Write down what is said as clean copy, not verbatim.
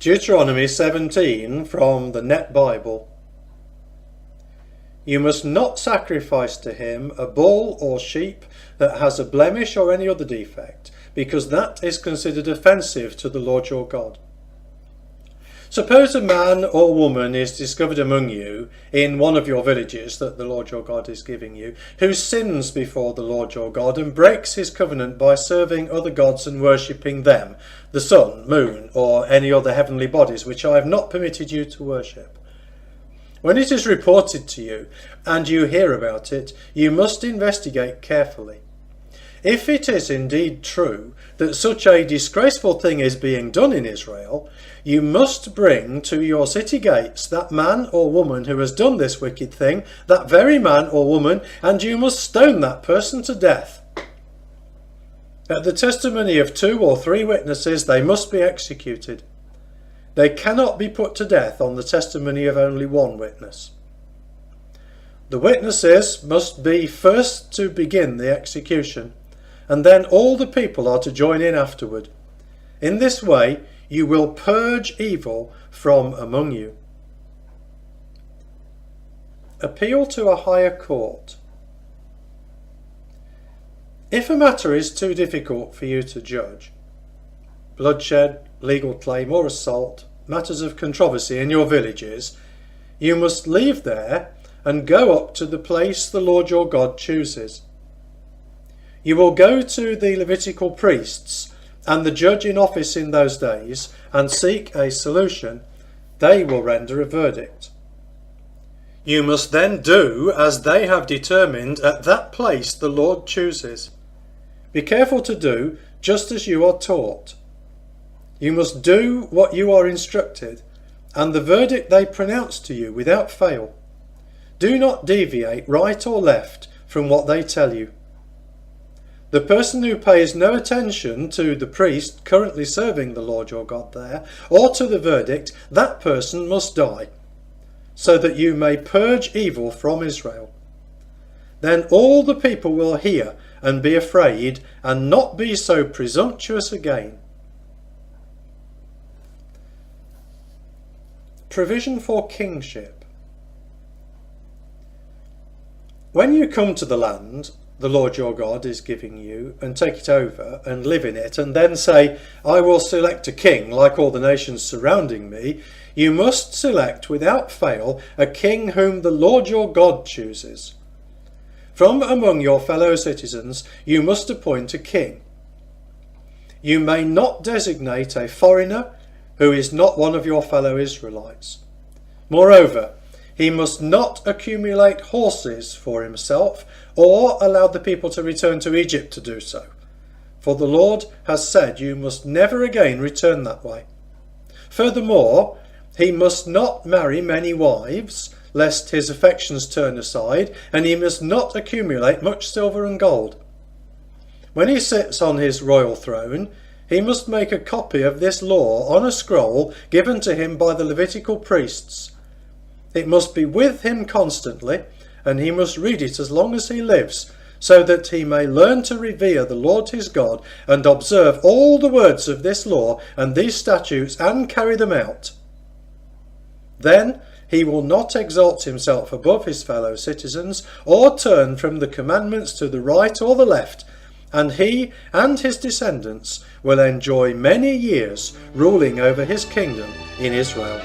Deuteronomy 17 from the Net Bible. You must not sacrifice to him a bull or sheep that has a blemish or any other defect, because that is considered offensive to the Lord your God. Suppose a man or woman is discovered among you in one of your villages that the Lord your God is giving you, who sins before the Lord your God and breaks his covenant by serving other gods and worshipping them, the sun, moon, or any other heavenly bodies which I have not permitted you to worship. When it is reported to you and you hear about it, you must investigate carefully. If it is indeed true that such a disgraceful thing is being done in Israel, you must bring to your city gates that man or woman who has done this wicked thing, that very man or woman, and you must stone that person to death. At the testimony of 2 or 3 witnesses they must be executed. They cannot be put to death on the testimony of only 1 witness. The witnesses must be first to begin the execution, and then all the people are to join in afterward. In this way you will purge evil from among you. Appeal to a higher court. If a matter is too difficult for you to judge, bloodshed, legal claim or assault, matters of controversy in your villages, you must leave there and go up to the place the Lord your God chooses. You will go to the Levitical priests and the judge in office in those days and seek a solution. They will render a verdict. You must then do as they have determined at that place the Lord chooses. Be careful to do just as you are taught. You must do what you are instructed, and the verdict they pronounce to you without fail. Do not deviate right or left from what they tell you. The person who pays no attention to the priest currently serving the Lord your God there, or to the verdict, that person must die, so that you may purge evil from Israel. Then all the people will hear and be afraid, and not be so presumptuous again. Provision for kingship. When you come to the land the Lord your God is giving you, and take it over and live in it, and then say, I will select a king like all the nations surrounding me, you must select without fail a king whom the Lord your God chooses. From among your fellow citizens you must appoint a king. You may not designate a foreigner who is not one of your fellow Israelites. Moreover, he must not accumulate horses for himself, or allow the people to return to Egypt to do so. For the Lord has said you must never again return that way. Furthermore, he must not marry many wives, lest his affections turn aside, and he must not accumulate much silver and gold. When he sits on his royal throne, he must make a copy of this law on a scroll given to him by the Levitical priests. It must be with him constantly, and he must read it as long as he lives, so that he may learn to revere the Lord his God, and observe all the words of this law and these statutes, and carry them out. Then he will not exalt himself above his fellow citizens, or turn from the commandments to the right or the left, and he and his descendants will enjoy many years ruling over his kingdom in Israel.